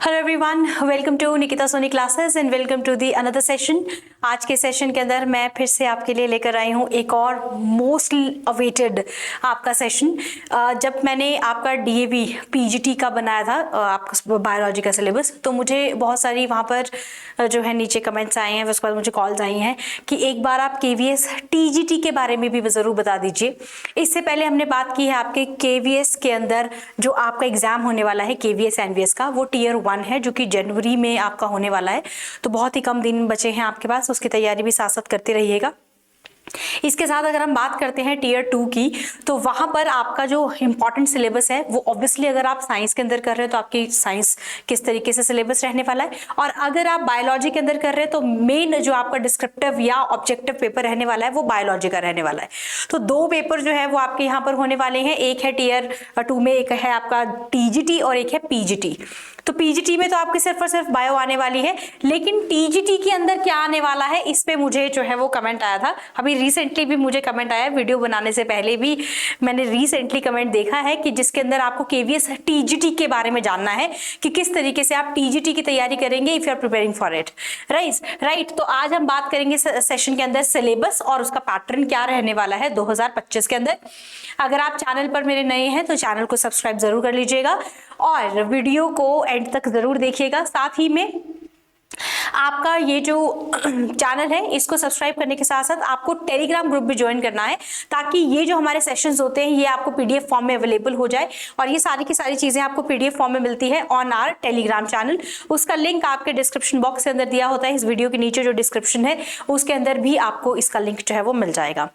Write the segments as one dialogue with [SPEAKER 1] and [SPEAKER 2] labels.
[SPEAKER 1] Hello everyone, welcome to Nikita Soni classes and welcome to the another session. आज के session के अंदर मैं फिर से आपके लिए लेकर आई हूँ एक और मोस्ट अवेटेड आपका सेशन। जब मैंने आपका डीएवी पीजीटी का बनाया था आपका बायोलॉजी का सिलेबस, तो मुझे बहुत सारी वहाँ पर जो है नीचे कमेंट्स आए हैं, उसके बाद मुझे कॉल्स आई हैं कि एक बार आप केवीएस टीजीटी के बारे में भी ज़रूर बता दीजिए। इससे पहले हमने बात की है आपके केवीएस के अंदर जो आपका एग्जाम होने वाला है केवीएस एनवीएस का, वो टियर 1 है जो कि जनवरी में आपका होने वाला है। तो बहुत ही कम दिन बचे हैं आपके पास, उसकी तैयारी भी साथ साथ करते रहिएगा। इसके साथ अगर हम बात करते हैं टियर 2 की, तो वहां पर आपका जो इंपॉर्टेंट सिलेबस है वो ऑब्वियसली अगर आप साइंस के अंदर कर रहे हो तो आपकी साइंस किस तरीके से सिलेबस रहने वाला है, और अगर आप बायोलॉजी के अंदर कर रहे हैं तो मेन जो आपका डिस्क्रिप्टिव या ऑब्जेक्टिव पेपर रहने वाला है वो बायोलॉजी का रहने वाला है। तो दो पेपर जो है वो आपके यहाँ पर होने वाले हैं, एक है टियर 2 में, एक है आपका टीजीटी और एक है पीजीटी। तो पीजीटी में तो आपकी सिर्फ और सिर्फ बायो आने वाली है, लेकिन टीजीटी के अंदर क्या आने वाला है इस पे मुझे जो है वो कमेंट आया था। अभी रिसेंटली भी मुझे कमेंट आया, वीडियो बनाने से पहले भी मैंने रिसेंटली कमेंट देखा है कि जिसके अंदर आपको केवीएस टीजीटी के बारे में जानना है कि किस तरीके से आप टीजीटी की तैयारी करेंगे if you are preparing for it. Right. तो आज हम बात करेंगे सेशन के अंदर सिलेबस और उसका पैटर्न क्या रहने वाला है 2025 के अंदर। अगर आप चैनल पर मेरे नए हैं तो चैनल को सब्सक्राइब जरूर कर लीजिएगा और वीडियो को एंड तक जरूर देखिएगा। साथ ही में आपका ये जो चैनल है इसको सब्सक्राइब करने के साथ साथ आपको टेलीग्राम ग्रुप भी ज्वाइन करना है, ताकि ये जो हमारे सेशंस होते हैं ये आपको पीडीएफ फॉर्म में अवेलेबल हो जाए, और ये सारी की सारी चीजें आपको पीडीएफ फॉर्म में मिलती है ऑन आवर टेलीग्राम चैनल। उसका लिंक आपके डिस्क्रिप्शन बॉक्स के अंदर दिया होता है, इस वीडियो के नीचे जो डिस्क्रिप्शन है उसके अंदर भी आपको इसका लिंक जो है वो मिल जाएगा।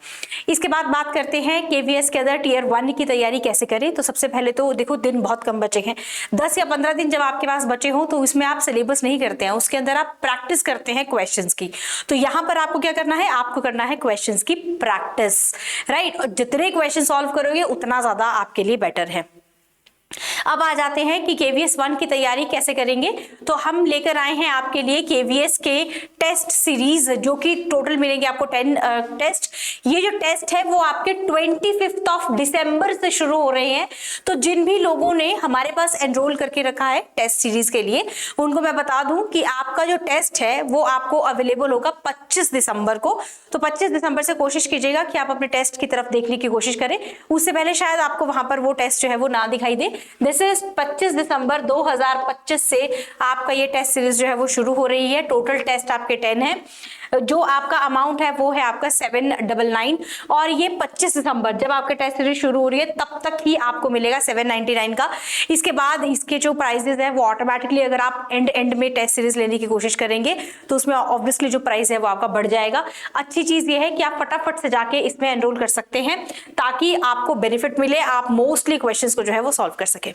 [SPEAKER 1] इसके बाद बात करते हैं केवीएस के अंदर टियर 1 की तैयारी कैसे करें। तो सबसे पहले तो देखो, दिन बहुत कम बचे हैं, 10 या 15 दिन जब आपके पास बचे हो तो इसमें आप सिलेबस नहीं करते हैं, उसके अंदर आप प्रैक्टिस करते हैं क्वेश्चंस की। तो यहां पर आपको क्या करना है, आपको करना है क्वेश्चंस की प्रैक्टिस, राइट। और जितने क्वेश्चन सॉल्व करोगे उतना ज्यादा आपके लिए बेटर है। अब आ जाते हैं कि केवीएस 1 की तैयारी कैसे करेंगे। तो हम लेकर आए हैं आपके लिए केवीएस के टेस्ट सीरीज, जो कि टोटल मिलेंगे आपको 10 टेस्ट। ये जो टेस्ट है वो आपके 25 दिसंबर से शुरू हो रहे हैं। तो जिन भी लोगों ने हमारे पास एनरोल करके रखा है टेस्ट सीरीज के लिए, उनको मैं बता दूं कि आपका जो टेस्ट है वो आपको अवेलेबल होगा 25 दिसंबर को। तो 25 दिसंबर से कोशिश कीजिएगा कि आप अपने टेस्ट की तरफ देखने की कोशिश करें। उससे पहले शायद आपको वहां पर वो टेस्ट जो है वो ना दिखाई दे। दिस इज 25 दिसंबर 2025 से आपका ये टेस्ट सीरीज जो है वो शुरू हो रही है। टोटल टेस्ट आपके 10 है। जो आपका अमाउंट है वो है आपका 799, और ये 25 दिसंबर जब आपके टेस्ट सीरीज शुरू हो रही है तब तक ही आपको मिलेगा 799 का। इसके बाद इसके जो प्राइजेस है वो ऑटोमेटिकली, अगर आप एंड में टेस्ट सीरीज लेने की कोशिश करेंगे तो उसमें ऑब्वियसली जो प्राइस है वो आपका बढ़ जाएगा। अच्छी चीज ये है कि आप फटाफट से जाके इसमें एनरोल कर सकते हैं ताकि आपको बेनिफिट मिले, आप मोस्टली क्वेश्चंस को जो है वो सॉल्व कर सके।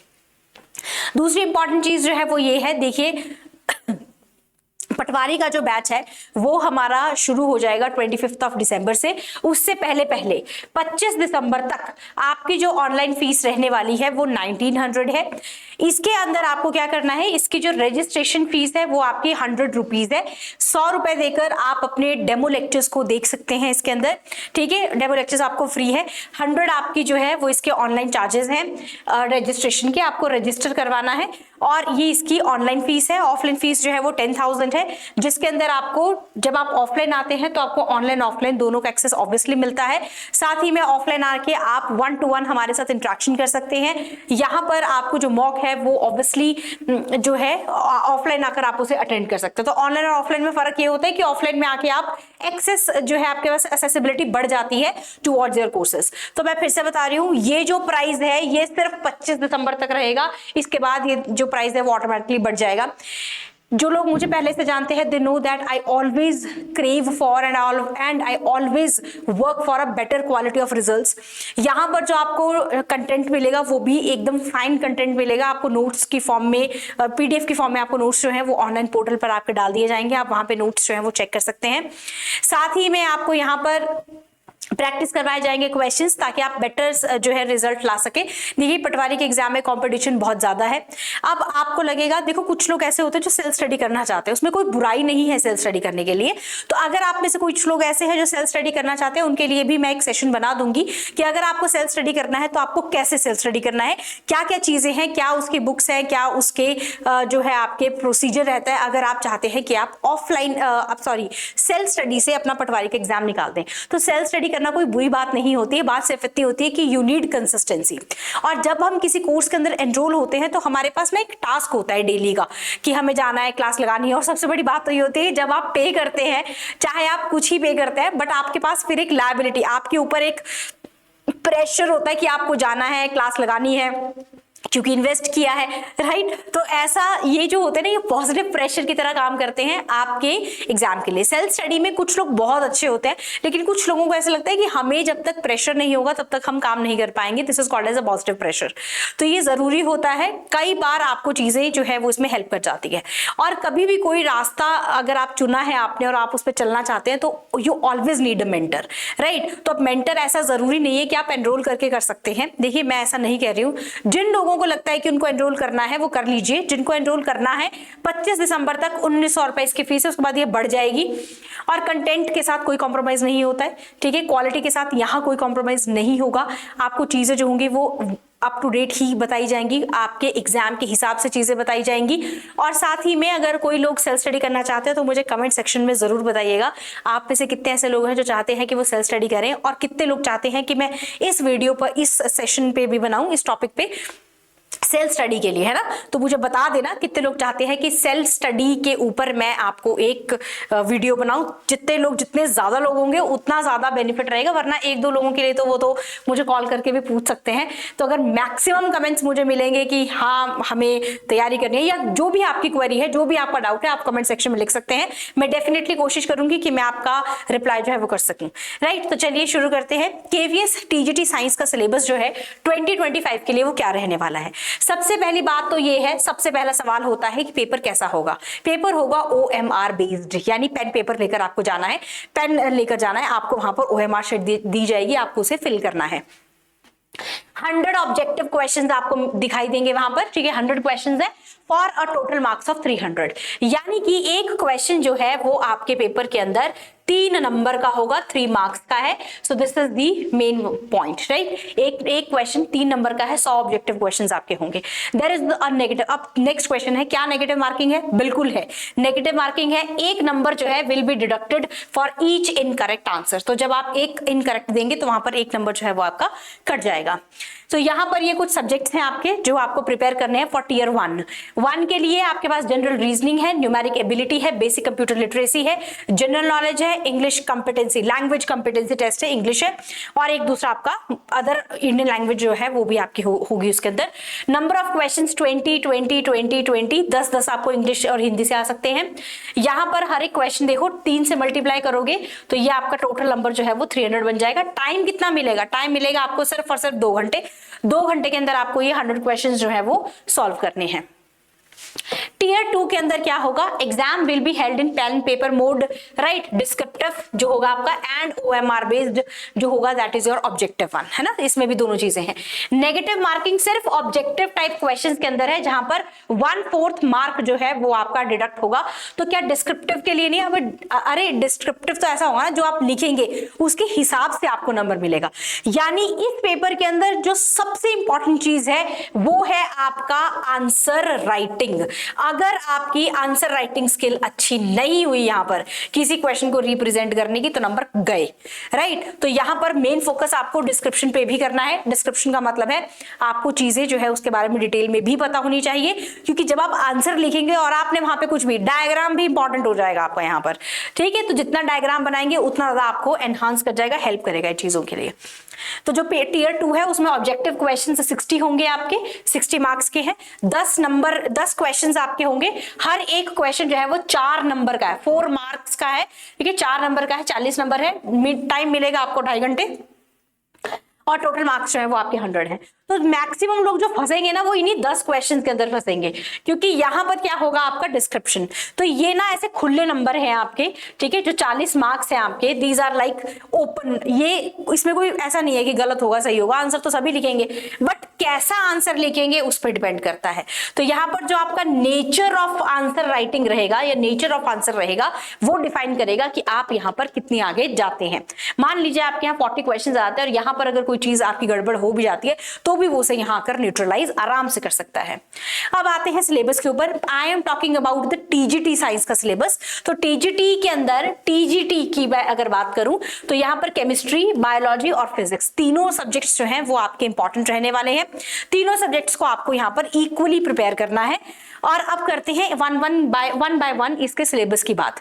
[SPEAKER 1] दूसरी इंपॉर्टेंट चीज जो है वो ये है, देखिए पटवारी का जो बैच है वो हमारा शुरू हो जाएगा 25 दिसंबर से। उससे पहले 25 दिसंबर तक आपकी जो ऑनलाइन फीस रहने वाली है वो 1900 है। इसके अंदर आपको क्या करना है, इसकी जो रजिस्ट्रेशन फीस है वो आपकी 100 रुपीज है। 100 रुपए देकर आप अपने डेमो लेक्चर्स को देख सकते हैं इसके अंदर, ठीक है। डेमो लेक्चर्स आपको फ्री है। 100 आपकी जो है वो इसके ऑनलाइन चार्जेस हैं रजिस्ट्रेशन के, आपको रजिस्टर करवाना है, और ये इसकी ऑनलाइन फीस है। ऑफलाइन फीस जो है वो 10,000 है, जिसके अंदर आपको जब आप ऑफलाइन आते हैं तो आपको ऑनलाइन ऑफलाइन दोनों का एक्सेस ऑब्वियसली मिलता है। साथ ही में ऑफलाइन आके आप 1-to-1 हमारे साथ इंटरेक्शन कर सकते हैं। यहाँ पर आपको जो मॉक है वो ऑब्वियसली जो है ऑफलाइन आकर आप उसे अटेंड कर सकते हैं। तो ऑनलाइन और ऑफलाइन में फर्क ये होता है कि ऑफलाइन में आके आप एक्सेस जो है आपके पास एक्सेसिबिलिटी बढ़ जाती है टुवर्ड्स योर कोर्सेज। तो मैं फिर से बता रही हूँ, ये जो प्राइस है ये सिर्फ 25 दिसंबर तक रहेगा। इसके बाद ये जो प्राइस है वो ऑटोमेटिकली बढ़ जाएगा। जो लोग मुझे पहले से जानते हैं they know that I always crave for and I always work for a better quality of results. यहाँ पर जो आपको कंटेंट मिलेगा वो भी एकदम फाइन कंटेंट मिलेगा आपको। नोट्स की फॉर्म में, पीडीएफ की फॉर्म में आपको नोट्स जो है वो ऑनलाइन पोर्टल पर आपके डाल दिए जाएंगे। आप वहाँ पे नोट्स जो है वो चेक कर सकते हैं। साथ ही में आपको यहाँ पर प्रैक्टिस करवाए जाएंगे क्वेश्चंस, ताकि आप बेटर जो है रिजल्ट ला सके। देखिए पटवारी के एग्जाम में कंपटीशन बहुत ज्यादा है। अब आपको लगेगा, देखो कुछ लोग ऐसे होते हैं जो सेल्फ स्टडी करना चाहते हैं, उसमें कोई बुराई नहीं है सेल्फ स्टडी करने के लिए। तो अगर आप में से कुछ लोग ऐसे हैं जो सेल्फ स्टडी करना चाहते हैं, उनके लिए भी मैं एक सेशन बना दूंगी कि अगर आपको सेल्फ स्टडी करना है तो आपको कैसे सेल्फ स्टडी करना है, क्या क्या चीजें हैं, क्या उसकी बुक्स है, क्या उसके जो है आपके प्रोसीजर रहता है, अगर आप चाहते हैं कि आप ऑफलाइन सेल्फ स्टडी से अपना पटवारी का एग्जाम निकाल दें। तो सेल्फ स्टडी करना कोई बुरी बात नहीं होती है, बात सिर्फ इतनी होती है कि यू नीड कंसिस्टेंसी। और जब हम किसी कोर्स के अंदर एनरोल होते हैं तो हमारे पास ना एक टास्क होता है डेली का कि हमें जाना है, क्लास लगानी है। और सबसे बड़ी बात तो ये होती है जब आप पे करते हैं, चाहे आप कुछ ही पे करते हैं, बट आपके पास फिर एक लायबिलिटी, आपके ऊपर एक प्रेशर होता है कि आपको जाना है, क्लास लगानी है, क्योंकि इन्वेस्ट किया है, राइट। तो ऐसा ये जो होते हैं ना, ये पॉजिटिव प्रेशर की तरह काम करते हैं आपके एग्जाम के लिए। सेल्फ स्टडी में कुछ लोग बहुत अच्छे होते हैं, लेकिन कुछ लोगों को ऐसा लगता है कि हमें जब तक प्रेशर नहीं होगा तब तक हम काम नहीं कर पाएंगे। This is called as a positive pressure. तो ये जरूरी होता है, कई बार आपको चीजें जो है वो इसमें हेल्प कर जाती है। और कभी भी कोई रास्ता अगर आप चुना है आपने और आप उस पर चलना चाहते हैं, तो you always need a mentor, right. तो अब मेंटर ऐसा जरूरी नहीं है कि आप एनरोल करके कर सकते हैं। देखिए मैं ऐसा नहीं कह रही हूँ, जिन लोगों को लगता है कि उनको एनरोल करना है वो कर लीजिए। जिनको एनरोल करना है 25 दिसंबर तक 1900 रुपए इसकी फीस है, उसके बाद ये बढ़ जाएगी। और कंटेंट के साथ कोई कॉम्प्रोमाइज नहीं होता है, ठीक है। क्वालिटी के साथ यहाँ कोई कॉम्प्रोमाइज नहीं होगा। आपको चीजें जो होंगी वो अप टू डेट ही बताई जाएंगी, आपके एग्जाम के हिसाब से चीजें बताई जाएंगी। और साथ ही में अगर कोई लोग सेल्फ स्टडी करना चाहते हैं तो मुझे कमेंट सेक्शन में जरूर बताइएगा आप में से कितने ऐसे लोग हैं जो चाहते हैं कि वो सेल्फ स्टडी करें, और कितने लोग चाहते हैं कि मैं इस वीडियो पर, इस सेशन पे भी बनाऊं, इस टॉपिक पे सेल्फ स्टडी के लिए, है ना। तो मुझे बता देना कितने लोग चाहते हैं कि सेल्फ स्टडी के ऊपर मैं आपको एक वीडियो बनाऊं। जितने ज्यादा लोग होंगे उतना ज्यादा बेनिफिट रहेगा, वरना एक दो लोगों के लिए तो वो तो मुझे कॉल करके भी पूछ सकते हैं। तो अगर मैक्सिमम कमेंट्स मुझे मिलेंगे कि हाँ हमें तैयारी करनी है, या जो भी आपकी क्वेरी है, जो भी आपका डाउट है, आप कमेंट सेक्शन में लिख सकते हैं। मैं डेफिनेटली कोशिश करूंगी कि मैं आपका रिप्लाई जो है वो कर सकूं, राइट। तो चलिए शुरू करते हैं। केवीएस टीजीटी साइंस का सिलेबस जो है 2025 के लिए वो क्या रहने वाला है। सबसे पहली बात तो ये है, सबसे पहला सवाल होता है कि पेपर कैसा होगा। पेपर होगा OMR बेस्ड, यानी पेन पेपर लेकर आपको जाना है, पेन लेकर जाना है आपको, वहां पर OMR शीट दी जाएगी, आपको उसे फिल करना है। 100 ऑब्जेक्टिव क्वेश्चंस आपको दिखाई देंगे वहां पर, ठीक है। 100 क्वेश्चंस है for a total marks of 300, यानी कि एक क्वेश्चन जो है वो आपके पेपर के अंदर 3 नंबर का होगा, 3 मार्क्स का है। So this is the main point, right. एक क्वेश्चन 3 नंबर का है, 100 ऑब्जेक्टिव क्वेश्चंस आपके होंगे। There is a negative. अब नेक्स्ट क्वेश्चन है, क्या नेगेटिव मार्किंग है? बिल्कुल है, नेगेटिव मार्किंग है। 1 नंबर जो है will be deducted for each incorrect answer. तो जब आप एक इनकरेक्ट देंगे तो वहां पर 1 नंबर जो है वो आपका कट जाएगा। तो यहाँ पर ये कुछ सब्जेक्ट्स हैं आपके जो आपको प्रिपेयर करने हैं फॉर टीयर 1 के लिए। आपके पास जनरल रीजनिंग है, न्यूमेरिक एबिलिटी है, बेसिक कंप्यूटर लिटरेसी है, जनरल नॉलेज है, English competency, language competency test है, इंग्लिश है, और एक दूसरा आपका अदर इंडियन लैंग्वेज जो है वो भी आपकी होगी उसके अंदर। नंबर ऑफ क्वेश्चंस 20 20 20 20, 10 आपको इंग्लिश और हिंदी से आ सकते हैं। यहाँ पर हर एक क्वेश्चन देखो 3 से मल्टीप्लाई करोगे तो ये आपका टोटल नंबर जो है वो 300 बन जाएगा। टाइम कितना मिलेगा? टाइम मिलेगा आपको सिर्फ और सिर्फ 2 घंटे। 2 घंटे के अंदर आपको ये 100 क्वेश्चंस जो है वो सॉल्व करने हैं। टीयर 2 के अंदर क्या होगा? Exam will be held in pen paper mode, right. Descriptive जो होगा आपका एंड OMR बेस्ड जो होगा दैट इज योर ऑब्जेक्टिव 1, है ना। इसमें भी दोनों चीजें हैं। नेगेटिव मार्किंग सिर्फ ऑब्जेक्टिव टाइप क्वेश्चंस के अंदर है, जहां पर 1/4 मार्क जो है वो आपका डिडक्ट होगा। तो क्या डिस्क्रिप्टिव के लिए नहीं? अब अरे डिस्क्रिप्टिव तो ऐसा होगा ना, जो आप लिखेंगे उसके हिसाब से आपको नंबर मिलेगा। यानी इस पेपर के अंदर जो सबसे इंपॉर्टेंट चीज है वो है आपका आंसर राइटिंग। अगर आपकी आंसर राइटिंग स्किल अच्छी नहीं हुई यहां पर किसी क्वेश्चन को रिप्रेजेंट करने की, तो नंबर गए, राइट। तो यहां पर मेन फोकस आपको डिस्क्रिप्शन पे भी करना है। डिस्क्रिप्शन का मतलब है आपको चीजें जो है उसके बारे में डिटेल में भी पता होनी चाहिए, क्योंकि जब आप आंसर लिखेंगे और आपने वहां पे कुछ भी डायग्राम भी इंपॉर्टेंट हो जाएगा आपका यहाँ पर, ठीक है। तो जितना डायग्राम बनाएंगे उतना ज्यादा आपको एनहांस कर जाएगा, हेल्प करेगा इन चीजों के लिए। तो जो टीयर 2 है उसमें ऑब्जेक्टिव क्वेश्चंस 60 होंगे आपके, 60 मार्क्स के हैं। 10 क्वेश्चंस आपके होंगे। हर एक क्वेश्चन जो है वो 4 नंबर का है, 4 मार्क्स का है, ठीक है। 4 नंबर का है, 40 नंबर है। टाइम मिलेगा आपको 2.5 घंटे, और टोटल मार्क्स जो है वो आपके 100 है। तो मैक्सिमम लोग जो फंसेंगे ना वो इन्हीं 10 क्वेश्चन के अंदर फंसेंगे, क्योंकि यहाँ पर क्या होगा आपका डिस्क्रिप्शन। तो ये ना ऐसे खुले नंबर हैं आपके, ठीक है, जो 40 मार्क्स हैं आपके, दीज आर लाइक ओपन, ये इसमें कोई ऐसा नहीं है कि गलत होगा सही होगा, आंसर तो सभी लिखेंगे, बट कैसा आंसर लिखेंगे उस पर डिपेंड करता है। तो यहाँ पर जो आपका नेचर ऑफ आंसर राइटिंग रहेगा या नेचर ऑफ आंसर रहेगा वो डिफाइन करेगा कि आप यहाँ पर कितनी आगे जाते हैं। मान लीजिए आपके यहाँ 40 क्वेश्चन आते हैं और यहाँ पर अगर कोई चीज आपकी गड़बड़ हो भी जाती है तो भी वो उसे यहाँ आकर न्यूट्रलाइज आराम से कर सकता है। अब आते हैं सिलेबस के ऊपर। I am talking about the TGT size का सिलेबस। तो टीजीटी के अंदर टीजीटी की अगर बात करूं तो यहाँ पर केमिस्ट्री, बायोलॉजी और फिजिक्स तीनों सब्जेक्ट्स जो हैं वो आपके इंपॉर्टेंट रहने वाले हैं। तीनों सब्जेक्ट्स को आपको यहाँ पर इक्वली प्रिपेयर करना है। और अब करते हैं वन बाय वन इसके सिलेबस की बात।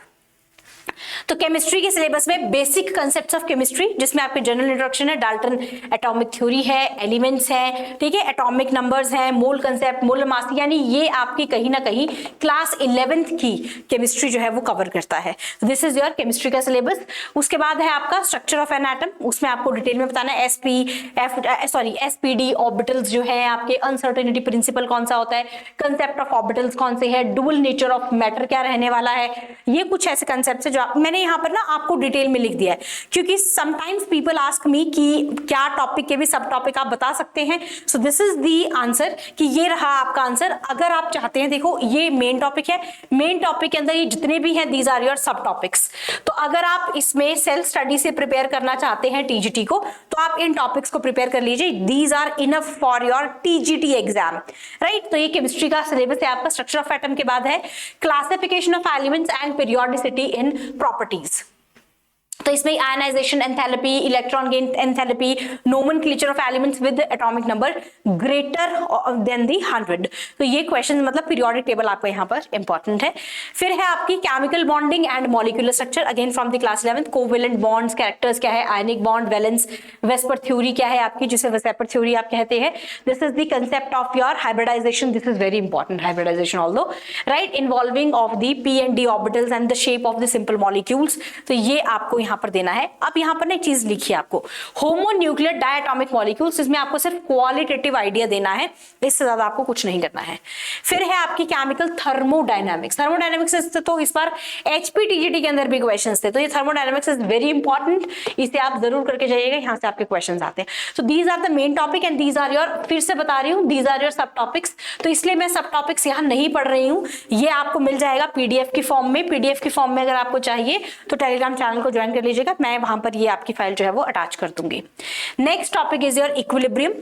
[SPEAKER 1] तो केमिस्ट्री के सिलेबस में बेसिक कांसेप्ट्स ऑफ केमिस्ट्री, जिसमें आपके जनरल इंट्रोडक्शन है, डाल्टन एटॉमिक थ्योरी है, एलिमेंट्स हैं, ठीक है, एटॉमिक नंबर्स हैं, मोल कांसेप्ट, मोलर मास, यानी ये आपकी कहीं ना कहीं क्लास 11th की केमिस्ट्री जो है वो कवर करता है। दिस इज योर केमिस्ट्री का सिलेबस। उसके बाद है आपका स्ट्रक्चर ऑफ एन एटम, उसमें आपको डिटेल में बताना है एसपीडी ऑर्बिटल्स जो है आपके, अनसर्टेनिटी प्रिंसिपल कौन सा होता है, कंसेप्ट ऑफ ऑर्बिटल्स कौन से है, डुअल नेचर ऑफ मैटर क्या रहने वाला है, ये कुछ ऐसे कंसेप्ट है जो मैंने यहाँ पर ना आपको डिटेल में लिख दिया है, क्योंकि समटाइम्स पीपल आस्क मी कि क्या टॉपिक के भी सब टॉपिक आप बता सकते हैं। सो दिस इज दी आंसर कि ये रहा आपका आंसर। अगर आप चाहते हैं, देखो ये मेन टॉपिक है, मेन टॉपिक के अंदर ये जितने भी हैं these are your subtopics. तो अगर आप इसमें सेल्फ स्टडी से प्रिपेयर करना चाहते हैं टीजीटी को, तो आप इन टॉपिक्स को प्रिपेयर कर लीजिए। These are enough for your TGT exam, right. तो ये केमिस्ट्री का सिलेबस है आपका। स्ट्रक्चर ऑफ एटम के बाद है classification of elements and periodicity in properties. तो इसमें ionisation enthalpy, electron gain enthalpy, nomenclature of elements with atomic number greater than the 100। तो ये क्वेश्चन मतलब पीरियोडिक टेबल आपका यहाँ पर इंपॉर्टेंट है। फिर है आपकी chemical bonding and molecular structure, again from the class 11th। Covalent bonds, characters क्या है, ionic bond, valence, VSEPR theory क्या है आपकी, जिसे वेस्पर थ्योरी आप कहते हैं। This is the concept of your hybridisation, this is very important, hybridisation although, right, involving of the P and D orbitals and the shape of the simple molecules. तो ये आपको यहाँ पर देना है। अब यहाँ पर ना एक चीज लिखी है आपको, होमोन्यूक्लियर डायटोमिक मॉलिक्यूल्स, इसमें आपको सिर्फ क्वालिटेटिव आइडिया देना है, इससे ज्यादा आपको कुछ नहीं करना है। फिर है आपकी केमिकल थर्मोडायनामिक्स। थर्मोडायनामिक्स तो इस बार एचपीटीजीटी के अंदर भी क्वेश्चंस थे, तो ये थर्मोडायनामिक्स इज वेरी इंपॉर्टेंट, इसे आप जरूर करके जाइएगा, यहाँ से आपके क्वेश्चंस आते हैं। So these are the main topic and these are your, फिर से बता रही हूँ, these are your subtopics. तो इसलिए मैं सब टॉपिक्स यहाँ नहीं पढ़ रही हूँ, ये आपको मिल जाएगा पीडीएफ की फॉर्म में। पीडीएफ की फॉर्म में अगर आपको चाहिए तो टेलीग्राम चैनल को ज्वाइन कर लीजिएगा, मैं वहां पर ये आपकी फाइल जो है वो अटैच कर दूंगी। Next topic is your equilibrium.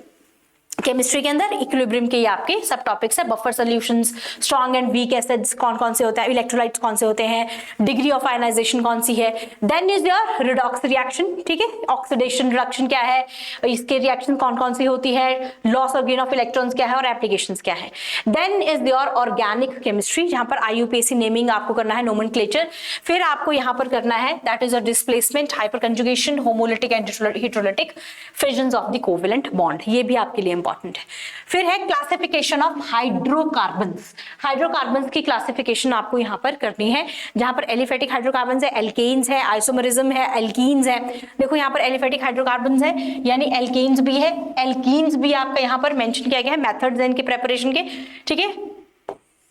[SPEAKER 1] Chemistry के अंदर इक्विलिब्रियम के आपके सब टॉपिक्स है, buffer solutions, strong and weak acids कौन कौन से होते हैं, इलेक्ट्रोलाइट्स कौन से होते हैं, डिग्री ऑफ आयनाइजेशन कौन सी है, then is your redox reaction, ठीक है, ऑक्सीडेशन रिडक्शन क्या है, इसके रिएक्शन कौन कौन सी होती है, लॉस और गेन ऑफ इलेक्ट्रॉन्स क्या है और एप्लीकेशंस क्या है। Then is your organic chemistry, जहां पर आईयूपीएसी नेमिंग आपको करना है, नोमेनक्लेचर। फिर आपको यहाँ पर करना है that is your displacement, hyperconjugation, homolytic and heterolytic fissions of the covalent bond, ये भी आपके लिए इंपॉर्टेंट है। फिर है क्लासिफिकेशन ऑफ हाइड्रोकार्बन्स। हाइड्रोकार्बन्स की क्लासिफिकेशन आपको यहाँ पर करनी है, जहां पर एलिफेटिक हाइड्रोकार्बन्स है, एल्केन्स है, आइसोमरिज्म है, एल्कीन्स है। देखो यहाँ पर एलिफेटिक हाइड्रोकार्बन्स है यानी एल्केन्स भी है, एल्कीन्स भी आपका यहाँ पर मेंशन किया गया है, मेथड्स हैं इनके प्रिपरेशन के, ठीक है।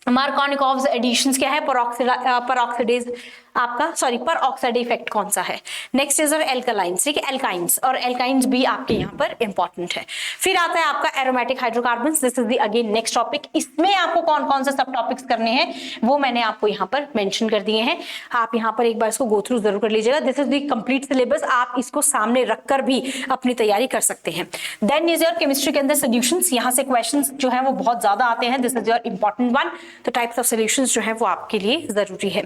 [SPEAKER 1] मार्कोनिकोव्स एडिशंस क्या है, परऑक्सीडेज आपका पर ऑक्साइड इफेक्ट कौन सा है। नेक्स्ट इज एल्कलाइंस, ठीक है, एल्काइंस, और एल्काइंस भी आपके यहाँ पर इंपॉर्टेंट है। फिर आता है आपका aromatic hydrocarbons, this is the again next topic. इसमें आपको कौन कौन से सब टॉपिक्स करने हैं वो मैंने आपको यहाँ पर मेंशन कर दिए हैं, आप यहाँ पर एक बार इसको गो थ्रू जरूर कर लीजिएगा। This is the complete syllabus, आप इसको सामने रखकर भी अपनी तैयारी कर सकते हैं। देन इज योर केमिस्ट्री के अंदर सोल्यूशंस, यहाँ से क्वेश्चन जो है वो बहुत ज्यादा आते हैं, this is your important one. तो टाइप्स ऑफ सोल्यूशंस जो है वो आपके लिए जरूरी है।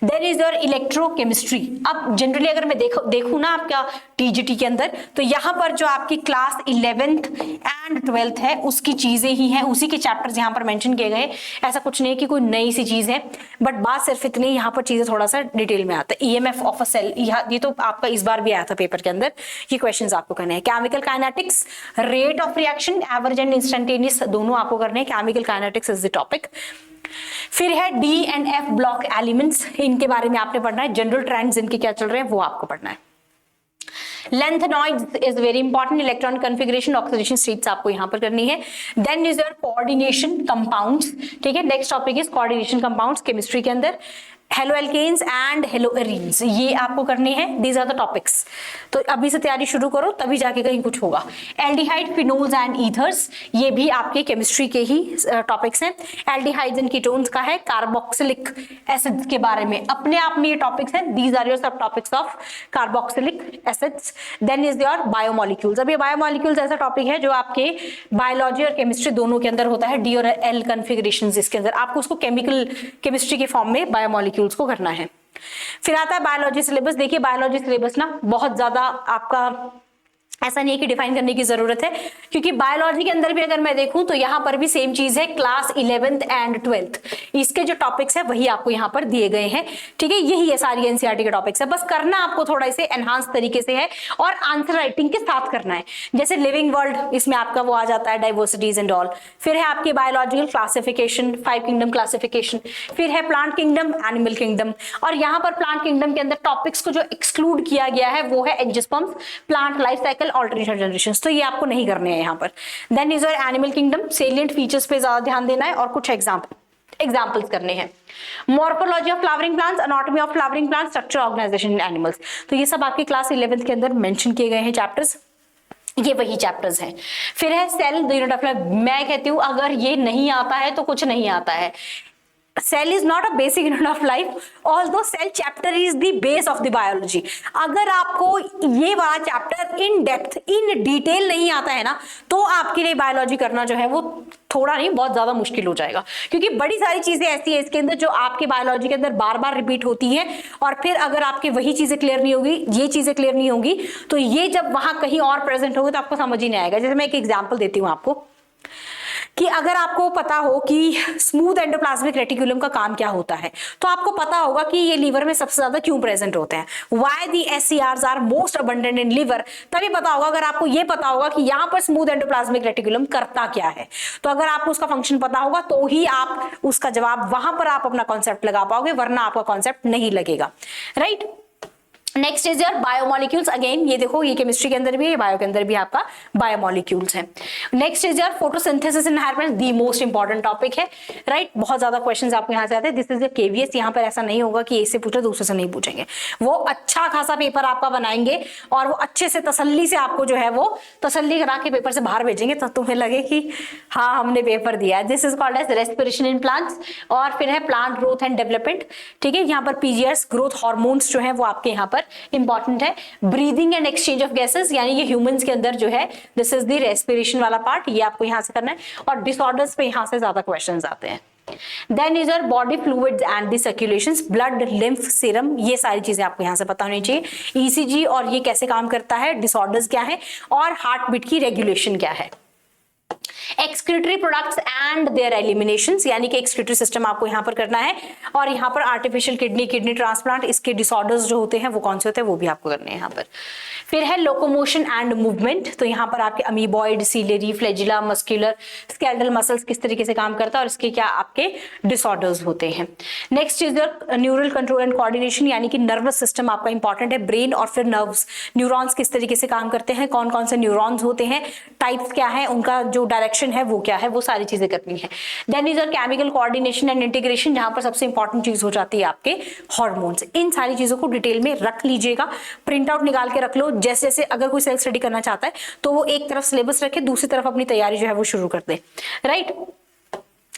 [SPEAKER 1] Then is electrochemistry. अब जनरली अगर मैं देखूं ना आपका टीजीटी के अंदर, तो यहाँ पर जो आपकी क्लास 11th एंड 12th है उसकी चीजें ही हैं, उसी के चैप्टर्स यहाँ पर मेंशन किए गए। ऐसा कुछ नहीं कि कोई नई सी चीज है, बट बात सिर्फ इतनी, यहाँ पर चीजें थोड़ा सा डिटेल में आता है। ईएमएफ ऑफ अ सेल, ये तो आपका इस बार भी आया था पेपर के अंदर, ये क्वेश्चंस आपको करने हैं। Chemical kinetics, rate of reaction, average and instantaneous, दोनों आपको करने हैं। Chemical kinetics is the topic. फिर है D and F block elements, इनके बारे में आपने पढ़ना है, जनरल ट्रेंड्स इनके क्या चल रहे हैं वो आपको पढ़ना है। Lanthanoids is very important, electronic configuration, oxidation states आपको यहाँ पर करनी है। Then is your coordination compounds, ठीक है। Next topic is coordination compounds chemistry के अंदर। Haloalkanes and haloarenes, ये आपको करने हैं, दीज आर द टॉपिक्स। तो अभी से तैयारी शुरू करो, तभी जाके कहीं कुछ होगा। एल्डिहाइड, फिनोल्स एंड ईथर्स, ये भी आपके केमिस्ट्री के ही टॉपिक्स हैं। एल्डिहाइड्स एंड कीटोन्स का है, कार्बोक्सिलिक एसिड्स के बारे में अपने आप में ये टॉपिक्स हैं। These are your subtopics of carboxylic acids. Then is your biomolecules. अब ये बायोमोलिक्यूल्स ऐसा टॉपिक है जो आपके बायोलॉजी और केमिस्ट्री दोनों के अंदर होता है, डी और एल कॉन्फ़िगरेशन इसके अंदर, आपको उसको केमिकल केमिस्ट्री के फॉर्म में बायोमोलिक्यूल्स को करना है। फिर आता है बायोलॉजी सिलेबस। देखिए बायोलॉजी सिलेबस ना बहुत ज्यादा आपका ऐसा नहीं है कि डिफाइन करने की जरूरत है, क्योंकि बायोलॉजी के अंदर भी अगर मैं देखूं तो यहाँ पर भी सेम चीज है, क्लास 11th एंड 12th इसके जो टॉपिक्स है वही आपको यहाँ पर दिए गए हैं, ठीक है। यही है सारी एनसीईआरटी के टॉपिक्स है, बस करना आपको थोड़ा इसे एनहांस तरीके से है और आंसर राइटिंग के साथ करना है। जैसे लिविंग वर्ल्ड, इसमें आपका वो आ जाता है डाइवर्सिटीज एंड ऑल। फिर है आपकी बायोलॉजिकल क्लासिफिकेशन, 5 किंगडम क्लासिफिकेशन। फिर है प्लांट किंगडम, एनिमल किंगडम। और यहाँ पर प्लांट किंगडम के अंदर टॉपिक्स को जो एक्सक्लूड किया गया है वो है angiosperms, plant life cycle, alternative generations, तो ये आपको नहीं करने हैं यहाँ पर। Then is your animal kingdom, salient features पे ज्यादा ध्यान देना है और कुछ एग्जाम्पल्स करने हैं। Morphology of flowering plants, anatomy of flowering plants, structure organisation in animals, तो ये सब आपके क्लास 11th के अंदर मेंशन किए गए हैं चैप्टर्स, ये वही चैप्टर्स हैं। फिर है cell, the unit of life. मैं कहती हूँ अगर ये नहीं आता है तो कुछ नहीं आता है। Cell is not a basic unit of life, although cell chapter is the base of the biology. अगर आपको ये वाला chapter in depth, in detail नहीं आता है ना, तो आपके लिए बायोलॉजी करना जो है वो थोड़ा नहीं बहुत ज्यादा मुश्किल हो जाएगा, क्योंकि बड़ी सारी चीजें ऐसी है इसके अंदर जो आपके बायोलॉजी के अंदर बार बार रिपीट होती हैं, और फिर अगर आपके वही चीजें क्लियर नहीं होगी, ये चीजें क्लियर नहीं होंगी, तो ये जब वहां कहीं और प्रेजेंट होगी तो आपको समझ ही नहीं आएगा। जैसे मैं एक एग्जाम्पल देती हूँ आपको, कि अगर आपको पता हो कि स्मूथ एंडोप्लाज्मिक रेटिकुलम का काम क्या होता है, तो आपको पता होगा कि ये लीवर में सबसे ज्यादा क्यों प्रेजेंट होते हैं, why the SCRs are most abundant in liver, तभी पता होगा अगर आपको ये पता होगा कि यहाँ पर स्मूथ एंडोप्लाज्मिक रेटिकुलम करता क्या है। तो अगर आपको उसका फंक्शन पता होगा तो ही आप उसका जवाब वहां पर आप अपना कॉन्सेप्ट लगा पाओगे, वरना आपका कॉन्सेप्ट नहीं लगेगा, right. Next is your biomolecules. Again ये देखो, ये केमिस्ट्री के अंदर भी है, बायो के अंदर भी आपका बायोमोलिक्यूल्स है। Next is your photosynthesis and hormones, the most important topic है, राइट। बहुत ज्यादा क्वेश्चंस आपको यहाँ से आते हैं। This is your KVS। यहाँ पर ऐसा नहीं होगा कि एक से पूछे दूसरे से नहीं पूछेंगे, वो अच्छा खासा पेपर आपका बनाएंगे और वो अच्छे से तसल्ली से आपको जो है वो तसल्ली करा के पेपर से बाहर भेजेंगे, तो तुम्हें लगे कि हाँ हमने पेपर दिया है। This is called as respiration in plants. और फिर है प्लांट ग्रोथ एंड डेवलपमेंट, ठीक है। यहाँ पर PGRs, ग्रोथ हार्मोन्स जो है वो आपके यहाँ पर इंपॉर्टेंट है। Breathing and exchange of gases, यानी ये ह्यूमंस के अंदर जो है दिस इज द रेस्पिरेशन वाला पार्ट, ये आपको यहाँ से करना है। और डिसऑर्डर्स पे यहाँ से ज्यादा क्वेश्चंस आते हैं। Then is your body fluids and the circulations, blood, lymph, serum, ये सारी चीजें आपको यहाँ से पता होनी चाहिए। ECG और ये कैसे काम करता है, डिसऑर्डर्स क्या है, और हार्ट बीट की रेगुलेशन क्या है। Excretory products and their eliminations, यानी कि एक्सक्रीटरी सिस्टम आपको यहाँ पर करना है। और यहाँ पर आर्टिफिशियल किडनी ट्रांसप्लांट, इसके डिसऑर्डर्स जो होते हैं वो कौन से होते हैं वो भी आपको करने हैं यहाँ पर। फिर है लोकोमोशन एंड मूवमेंट, तो यहाँ पर आपके amoeboid, ciliary, flagella, muscular, skeletal muscles किस तरीके से काम करता है और इसके क्या आपके डिसऑर्डर्स होते हैं। Next is your neural control and coordination, यानी कि नर्वस सिस्टम आपका इंपॉर्टेंट है। ब्रेन और फिर नर्व्स, न्यूरॉन्स किस तरीके से काम करते हैं, कौन कौन से न्यूरॉन्स होते हैं, टाइप्स क्या है, उनका जो डायरेक्शन है वो क्या है, वो सारी चीजें करनी है। Then is your chemical coordination and integration, जहां पर सबसे इंपॉर्टेंट चीज हो जाती है आपके हार्मोन्स। इन सारी चीजों को डिटेल में रख लीजिएगा, प्रिंट आउट निकाल के रख लो। जैसे जैसे अगर कोई सेल्फ स्टडी करना चाहता है तो वो एक तरफ सिलेबस रखे, दूसरी तरफ अपनी तैयारी जो है वो शुरू कर दे, right.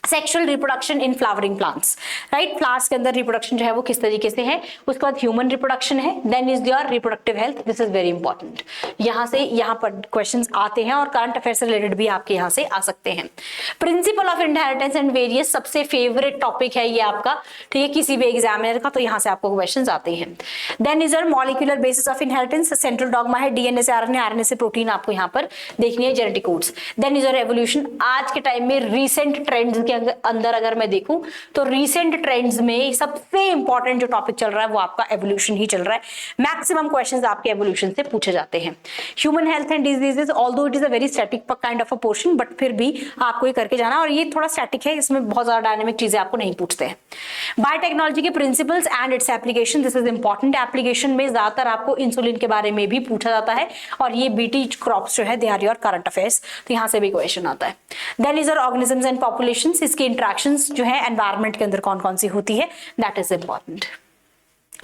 [SPEAKER 1] Sexual reproduction in flowering plants, right. Flowers के अंदर रिप्रोडक्शन जो है वो किस तरीके से है, उसके बाद ह्यूमन रिप्रोडक्शन है। Then is your reproductive health, this is very important. यहाँ से यहाँ पर क्वेश्चंस आते हैं और करंट अफेयर से रिलेटेड भी आपके यहाँ से आ सकते हैं। Principle of inheritance and various, सबसे फेवरेट टॉपिक है ये आपका, ठीक है, किसी भी एग्जामिनर का, तो यहाँ से आपको क्वेश्चन आते हैं। Then is your molecular basis of inheritance, central dogma है, DNA से RNA, RNA से प्रोटीन आपको यहाँ पर देखनी है, genetic codes. Then is your evolution, आज के टाइम में रिसेंट ट्रेंड्स के अंदर अगर मैं देखूं तो रीसेंट ट्रेंड्स में सबसे इंपॉर्टेंट जो टॉपिक चल रहा है वो आपका एवोल्यूशन ही चल रहा है। मैक्सिमम क्वेश्चंस आपके एवोल्यूशन से पूछे जाते हैं। Human health and diseases, although it is a very static kind of a portion, but फिर भी आपको ये करके जाना, और ये थोड़ा स्टैटिक है, इसमें बहुत ज्यादा डायनेमिक चीजें आपको नहीं पूछते हैं। बायोटेक्नोलॉजी के principles and its application, this is important. Application में ज्यादातर आपको इंसुलिन के बारे में भी पूछा जाता है, और ये बीटी क्रॉप्स जो है they are your current affairs, तो यहाँ से भी क्वेश्चन आता है। Then is organisms and populations, इसके इंटरेक्शंस जो है एनवायरमेंट के अंदर कौन कौन सी होती है, दैट इज इंपॉर्टेंट।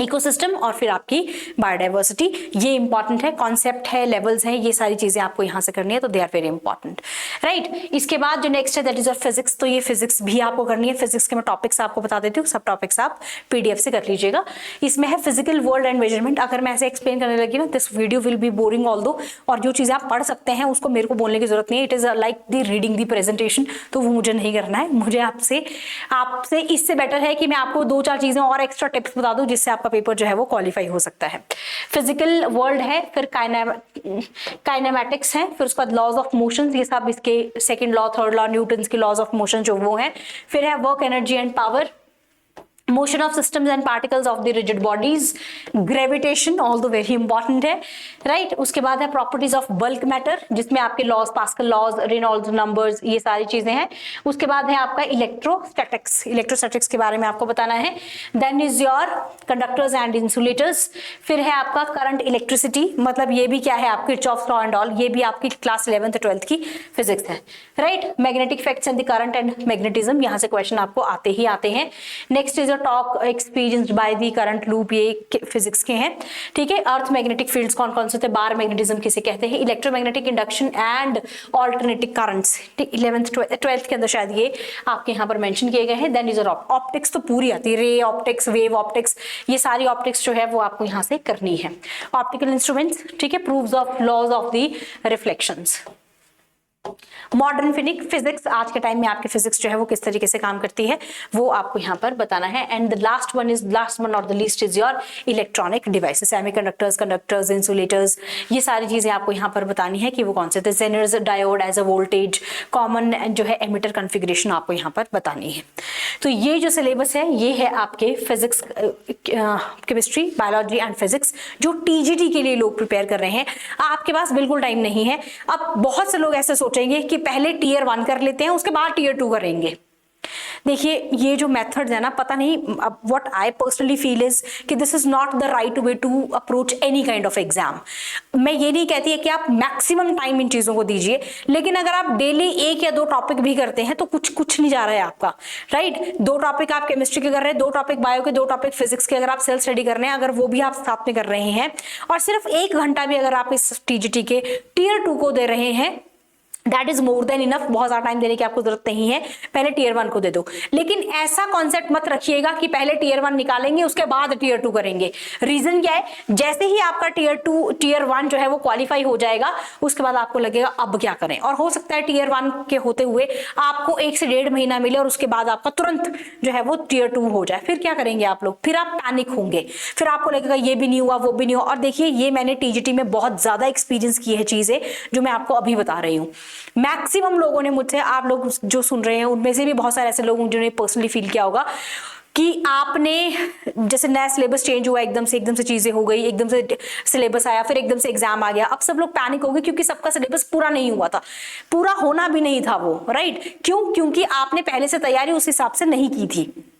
[SPEAKER 1] इकोसिस्टम और फिर आपकी बायोडाइवर्सिटी, ये इंपॉर्टेंट है, कॉन्सेप्ट है, लेवल्स हैं, ये सारी चीजें आपको यहाँ से करनी है, तो they are very important, right. इसके बाद जो नेक्स्ट है दैट इज फिजिक्स, तो ये फिजिक्स भी आपको करनी है। फिजिक्स के मैं टॉपिक्स आपको बता देती हूँ, सब टॉपिक्स आप पीडीएफ से कर लीजिएगा। इसमें है फिजिकल वर्ल्ड एंड मेजरमेंट। अगर मैं ऐसे एक्सप्लेन करने लगी ना, this video will be boring although, और जो चीजें आप पढ़ सकते हैं उसको मेरे को बोलने की जरूरत नहीं है, it is like the reading the presentation, तो वो मुझे नहीं करना है। मुझे आपसे इससे बेटर है कि मैं आपको 2-4 चीजें और एक्स्ट्रा टिप्स बता दूं, जिससे आपका पेपर जो है वो क्वालिफाई हो सकता है। फिजिकल वर्ल्ड है, फिर काइनेमैटिक्स है, फिर उसके बाद लॉज ऑफ मोशन, ये सब इसके second law, third law, Newton's की लॉज ऑफ मोशन जो वो है। फिर है work, energy and power, motion of systems and particles of the rigid bodies, gravitation although very important है, राइट। उसके बाद है प्रॉपर्टीज ऑफ बल्क मैटर, जिसमें आपके laws, Pascal laws, Reynolds numbers, ये सारी चीजें हैं। उसके बाद है आपका इलेक्ट्रोस्टैटिक्स, इलेक्ट्रोस्टैटिक्स के बारे में आपको बताना है। Then is your conductors and insulators. फिर है आपका करंट, इलेक्ट्रिसिटी, मतलब ये भी क्या है आपकी किरचॉफ्स लॉ एंड ऑल, ये भी आपकी क्लास 11th 12th की फिजिक्स है, right. Magnetic effects and the current and magnetism, यहाँ से क्वेश्चन आपको आते ही आते हैं। Next is talk experienced by the current loop, ये फिजिक्स के हैं, ठीक है। अर्थ मैग्नेटिक फील्ड्स कौन कौन से होते हैं, बार मैग्नेटिज्म किसे कहते हैं, electromagnetic induction and alternating currents, 11th 12th के अंदर शायद ये आपके यहाँ पर मेंशन किए गए हैं। देन इज ऑप्टिक्स, तो पूरी आती है, रे ऑप्टिक्स, वेव ऑप्टिक्स, ये सारी ऑप्टिक्स जो है वो आपको यहाँ से करनी है। ऑप्टिकल इंस्ट्रूमेंट्स, ठीक है, proofs of laws of the reflections. Modern physics, आज के टाइम में आपकी फिजिक्स जो है वो किस तरीके से काम करती है वो आपको यहाँ पर बताना है। And the last one not the least is your electronic devices, semiconductors, conductors, insulators, ये सारी चीजें आपको यहाँ पर बतानी है कि वो कौन से थे। Zeners, diode as a voltage, common जो है एमिटर कॉन्फ़िगरेशन आपको यहाँ पर बतानी है। तो ये जो सिलेबस है ये है आपके physics, chemistry, biology and physics, जो टीजीटी के लिए लोग प्रिपेयर कर रहे हैं। आपके पास बिल्कुल टाइम नहीं है। अब बहुत से लोग ऐसे सोचेंगे कि पहले टियर 1 कर लेते हैं, उसके बाद टियर 2 करेंगे। देखिए ये जो मेथड्स है ना, पता नहीं, what I personally feel is कि this is not the right way to approach any kind of exam. मैं ये नहीं कहती है कि आप मैक्सिमम टाइम इन चीजों को दीजिए, लेकिन अगर आप डेली 1 या 2 टॉपिक भी करते हैं तो कुछ नहीं जा रहा है आपका, राइट। 2 टॉपिक आप केमिस्ट्री के कर रहे हैं, 2 टॉपिक बायो के, 2 टॉपिक फिजिक्स के, अगर आप सेल्फ स्टडी कर रहे हैं, अगर वो भी आप साथ में कर रहे हैं, और सिर्फ 1 घंटा भी अगर आप इस टीजीटी के टियर 2 को दे रहे हैं, that is more than enough. बहुत ज्यादा टाइम देने की आपको जरूरत नहीं है, पहले टियर 1 को दे दो। लेकिन ऐसा कॉन्सेप्ट मत रखिएगा कि पहले टियर 1 निकालेंगे उसके बाद टियर 2 करेंगे। रीजन क्या है, जैसे ही आपका टियर 1 जो है वो क्वालिफाई हो जाएगा, उसके बाद आपको लगेगा अब क्या करें, और हो सकता है टियर 1 के होते हुए आपको 1 से 1.5 महीना मिले और उसके बाद आपका तुरंत जो है वो टियर 2 हो जाए। फिर क्या करेंगे आप लोग, फिर आप पैनिक होंगे, फिर आपको लगेगा ये भी नहीं हुआ, वो भी नहीं हुआ। और देखिए ये मैंने टीजीटी में बहुत ज्यादा एक्सपीरियंस की है चीजें, जो मैं आपको अभी बता रही हूँ। मैक्सिमम लोगों ने मुझसे, आप लोग जो सुन रहे हैं उनमें से भी बहुत सारे ऐसे लोग जिन्होंने पर्सनली फील किया होगा कि आपने जैसे नया सिलेबस चेंज हुआ, एकदम से चीजें हो गई, एकदम से सिलेबस आया, फिर एकदम से एग्जाम आ गया। अब सब लोग पैनिक हो गए क्योंकि सबका सिलेबस पूरा नहीं हुआ था, पूरा होना भी नहीं था वो, राइट। क्यों? क्योंकि आपने पहले से तैयारी उस हिसाब से नहीं की थी।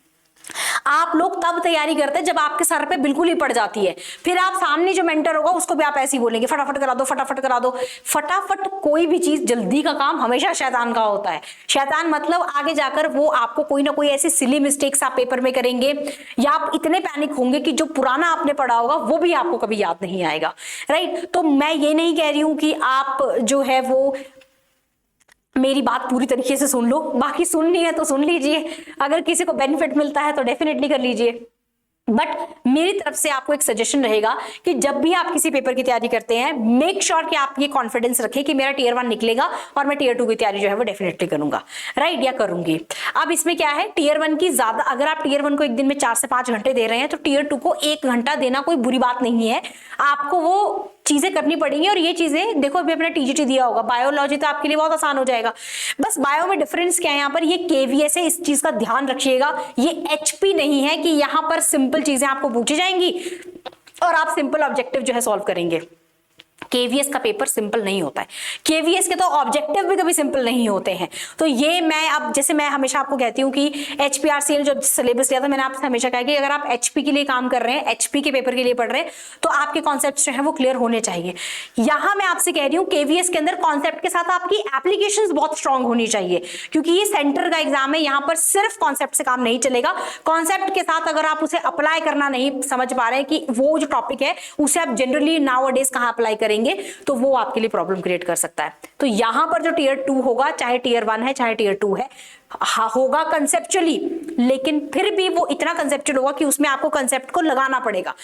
[SPEAKER 1] आप लोग तब तैयारी करते हैं जब आपके सर पे बिल्कुल ही पड़ जाती है, फिर आप सामने जो मेंटर होगा उसको भी आप ऐसे ही बोलेंगे फटाफट करा दो, फटाफट करा दो। फटाफट कोई भी चीज, जल्दी का काम हमेशा शैतान का होता है। शैतान मतलब आगे जाकर वो आपको कोई ना कोई ऐसी सिली मिस्टेक्स आप पेपर में करेंगे, या आप इतने पैनिक होंगे कि जो पुराना आपने पढ़ा होगा वो भी आपको कभी याद नहीं आएगा, राइट। तो मैं ये नहीं कह रही हूं कि आप जो है वो मेरी बात पूरी तरीके से सुन लो, बाकी सुननी है तो सुन लीजिए, अगर किसी को बेनिफिट मिलता है तो डेफिनेटली कर लीजिए। बट मेरी तरफ से आपको एक सजेशन रहेगा कि जब भी आप किसी पेपर की तैयारी करते हैं, मेक श्योर कि आप ये कॉन्फिडेंस रखें कि मेरा टियर 1 निकलेगा और मैं टियर 2 की तैयारी जो है वो डेफिनेटली करूंगा, राइट, या करूंगी। अब इसमें क्या है, टियर 1 की ज्यादा, अगर आप टियर 1 को एक दिन में 4 से 5 घंटे दे रहे हैं तो टियर 2 को 1 घंटा देना कोई बुरी बात नहीं है। आपको वो चीजें करनी पड़ेंगी। और ये चीजें देखो, अभी अपना टीजीटी दिया होगा, बायोलॉजी तो आपके लिए बहुत आसान हो जाएगा। बस बायो में डिफरेंस क्या है, यहाँ पर ये केवीएस है, इस चीज का ध्यान रखिएगा। ये एचपी नहीं है कि यहाँ पर सिंपल चीजें आपको पूछी जाएंगी और आप सिंपल ऑब्जेक्टिव जो है सॉल्व करेंगे। केवीएस का पेपर सिंपल नहीं होता है, केवीएस के तो ऑब्जेक्टिव भी कभी सिंपल नहीं होते हैं। तो ये मैं अब जैसे मैं हमेशा आपको कहती हूँ कि एचपीआरसीएल जो सिलेबस लिया था, मैंने आपसे हमेशा कहा कि अगर आप एचपी के लिए काम कर रहे हैं, एचपी के पेपर के लिए पढ़ रहे हैं, तो आपके कॉन्सेप्ट जो है वो क्लियर होने चाहिए। यहां मैं आपसे कह रही हूँ केवीएस के अंदर कॉन्सेप्ट के साथ आपकी एप्लीकेशंस बहुत स्ट्रांग होनी चाहिए, क्योंकि ये सेंटर का एग्जाम है। यहाँ पर सिर्फ कॉन्सेप्ट से काम नहीं चलेगा, कॉन्सेप्ट के साथ अगर आप उसे अप्लाई करना नहीं समझ पा रहे हैं कि वो जो टॉपिक है उसे आप जनरली नाउ अडेज कहाँ अप्लाई करेंगे, तो वो आपके लिए प्रॉब्लम क्रिएट कर सकता है। तो यहां पर जो टीयर 2 होगा, चाहे टीयर 1 है चाहे टीयर 2 है, होगा कंसेप्चुअली, लेकिन फिर भी वो इतना कंसेप्चुअल होगा कि उसमें आपको कंसेप्ट को लगाना पड़ेगा।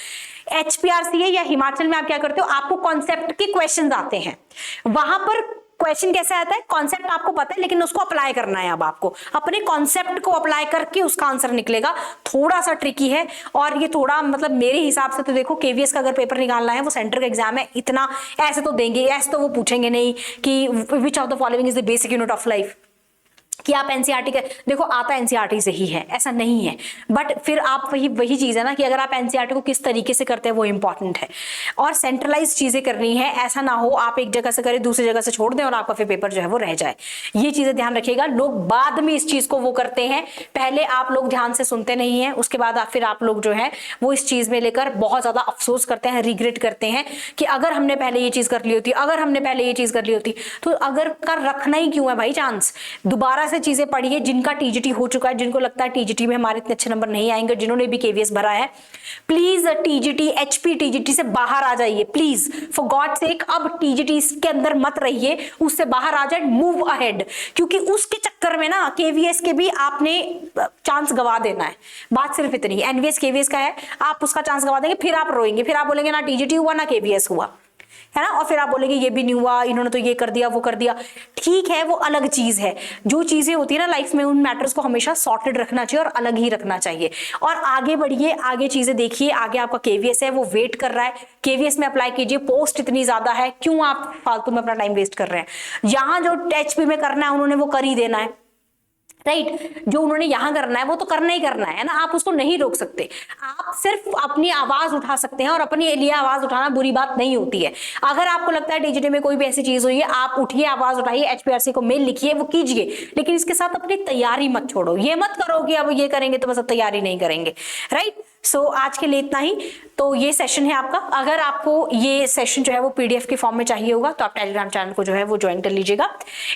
[SPEAKER 1] एचपीआरसीए या हिमाचल में आप क्या करते हो, आपको कॉन्सेप्ट के क्वेश्चंस आते हैं, वहां पर क्वेश्चन कैसे आता है, कॉन्सेप्ट आपको पता है लेकिन उसको अप्लाई करना है। अब आपको अपने कॉन्सेप्ट को अप्लाई करके उसका आंसर निकलेगा, थोड़ा सा ट्रिकी है। और ये थोड़ा मतलब मेरे हिसाब से तो देखो, केवीएस का अगर पेपर निकालना है, वो सेंटर का एग्जाम है, इतना ऐसे तो देंगे, ऐसे तो वो पूछेंगे नहीं कि which of the following is the basic unit of life, कि आप एनसीईआरटी का देखो, आता एनसीईआरटी से ही है, ऐसा नहीं है। बट फिर आप वही चीज है ना कि अगर आप एनसीईआरटी को किस तरीके से करते हैं वो इंपॉर्टेंट है। और सेंट्रलाइज चीजें करनी है, ऐसा ना हो आप एक जगह से करें दूसरी जगह से छोड़ दें और आपका फिर पेपर जो है वो रह जाए। ये चीजें ध्यान रखिएगा। लोग बाद में इस चीज को वो करते हैं, पहले आप लोग ध्यान से सुनते नहीं है, उसके बाद फिर आप लोग जो है वो इस चीज में लेकर बहुत ज्यादा अफसोस करते हैं, रिग्रेट करते हैं कि अगर हमने पहले ये चीज कर ली होती, अगर हमने पहले ये चीज कर ली होती। तो अगर का रखना ही क्यों है भाई चांस, दोबारा से चीजें पढ़िए। जिनका टीजीटी हो चुका है, जिनको लगता है टीजीटी में हमारे इतने अच्छे नंबर नहीं आएंगे, जिन्होंने भी केवीएस भरा है, प्लीज टीजीटी एचपी टीजीटी से बाहर आ जाइए प्लीज, फॉर गॉड सेक। अब टीजीटी के अंदर मत रहिए, उससे बाहर आ जाए, मूव अहेड, क्योंकि उसके चक्कर में ना केवीएस के भी आपने चांस गवा देना है। बात सिर्फ इतनी, एनवीएस केवीएस का है, आप उसका चांस गवा देंगे, फिर आप रोएंगे, फिर आप बोलेंगे ना टीजीटी हुआ ना केवीएस हुआ, है ना। और फिर आप बोलेंगे ये भी नहीं हुआ, इन्होंने तो ये कर दिया वो कर दिया। ठीक है, वो अलग चीज है। जो चीजें होती है ना लाइफ में, उन मैटर्स को हमेशा सॉर्टेड रखना चाहिए और अलग ही रखना चाहिए। और आगे बढ़िए, आगे चीजें देखिए, आगे आपका केवीएस है वो वेट कर रहा है, केवीएस में अप्लाई कीजिए। पोस्ट इतनी ज्यादा है, क्यों आप फालतू में अपना टाइम वेस्ट कर रहे हैं। यहां जो एचपी में करना है उन्होंने वो कर ही देना है, राइट। जो उन्होंने यहां करना है वो तो करना ही करना है ना, आप उसको नहीं रोक सकते। आप सिर्फ अपनी आवाज उठा सकते हैं, और अपने लिए आवाज उठाना बुरी बात नहीं होती है। अगर आपको लगता है टीजीटी में कोई भी ऐसी चीज हुई है, आप उठिए, आवाज उठाइए, एचपीआरसी को मेल लिखिए, वो कीजिए, लेकिन इसके साथ अपनी तैयारी मत छोड़ो। ये मत करो कि अब ये करेंगे तो बस अब तैयारी नहीं करेंगे, राइट। सो आज के लिए इतना ही। तो ये सेशन है आपका। अगर आपको ये सेशन जो है वो पीडीएफ के फॉर्म में चाहिए होगा तो आप टेलीग्राम चैनल को जो है वो ज्वाइन कर लीजिएगा।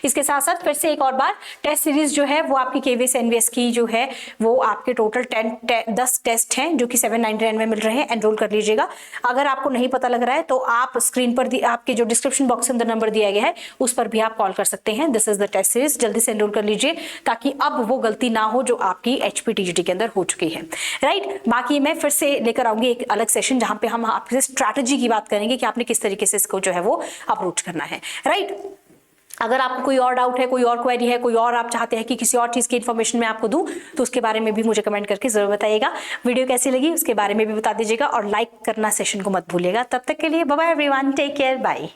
[SPEAKER 1] इसके साथ साथ फिर से एक और बार, टेस्ट सीरीज जो है वो आपकी केवीएस एनवीएस की जो है वो आपके टोटल 10 टेस्ट हैं जो कि 799 में मिल रहे हैं, एनरोल कर लीजिएगा। अगर आपको नहीं पता लग रहा है तो आप स्क्रीन पर आपके जो डिस्क्रिप्शन बॉक्स के अंदर नंबर दिया गया है उस पर भी आप कॉल कर सकते हैं। This is the test series, जल्दी से एनरोल कर लीजिए ताकि अब वो गलती ना हो जो आपकी एचपी टीजीटी के अंदर हो चुकी है, राइट। बाकी मैं फिर से लेकर आऊंगी एक अलग सेशन जहां पे हम आपसे स्ट्रैटेजी की बात करेंगे कि आपने किस तरीके से इसको जो है वो अप्रोच करना है, राइट। अगर आपको कोई और डाउट है, कोई और क्वेरी है, कोई और आप चाहते हैं कि किसी और चीज की इन्फॉर्मेशन मैं आपको दूं तो उसके बारे में भी मुझे कमेंट करके जरूर बताइएगा। वीडियो कैसी लगी उसके बारे में भी बता दीजिएगा और लाइक करना सेशन को मत भूलिएगा। तब तक के लिए bye bye everyone, take care, bye.